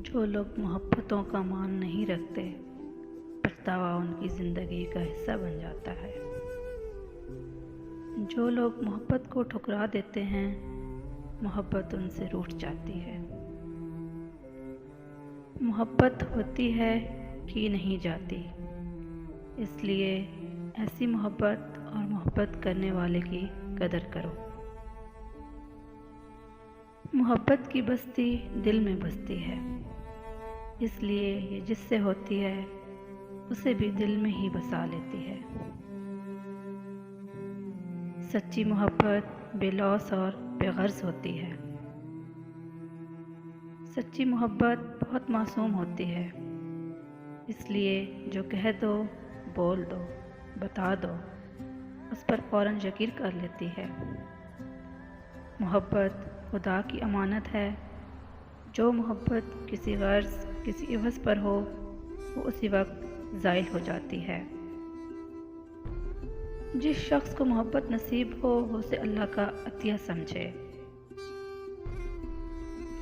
جو لوگ محبتوں کا مان نہیں رکھتے، پچھتاوا ان کی زندگی کا حصہ بن جاتا ہے۔ جو لوگ محبت کو ٹھکرا دیتے ہیں، محبت ان سے روٹھ جاتی ہے۔ محبت ہوتی ہے کہ نہیں جاتی، اس لیے ایسی محبت اور محبت کرنے والے کی قدر کرو۔ محبت کی بستی دل میں بستی ہے، اس لیے یہ جس سے ہوتی ہے اسے بھی دل میں ہی بسا لیتی ہے۔ سچی محبت بے لوث اور بے غرض ہوتی ہے۔ سچی محبت بہت معصوم ہوتی ہے، اس لیے جو کہہ دو، بول دو، بتا دو، اس پر فوراً یقین کر لیتی ہے۔ محبت خدا کی امانت ہے۔ جو محبت کسی غرض، کسی عوض پر ہو، وہ اسی وقت زائل ہو جاتی ہے۔ جس شخص کو محبت نصیب ہو وہ اسے اللہ کا عطیہ سمجھے۔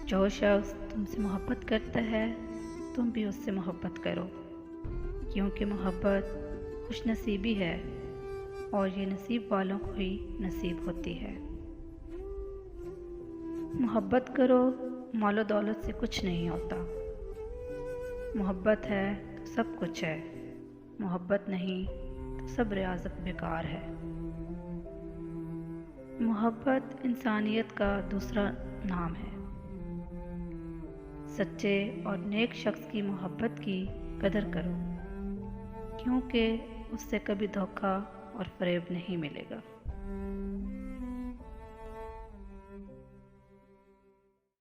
جو شخص تم سے محبت کرتا ہے تم بھی اس سے محبت کرو، کیونکہ محبت خوش نصیبی ہے اور یہ نصیب والوں کو ہی نصیب ہوتی ہے۔ محبت کرو، مال و دولت سے کچھ نہیں ہوتا۔ محبت ہے تو سب کچھ ہے، محبت نہیں تو سب ریاضت بیکار ہے۔ محبت انسانیت کا دوسرا نام ہے۔ سچے اور نیک شخص کی محبت کی قدر کرو، کیونکہ اس سے کبھی دھوکہ اور فریب نہیں ملے گا۔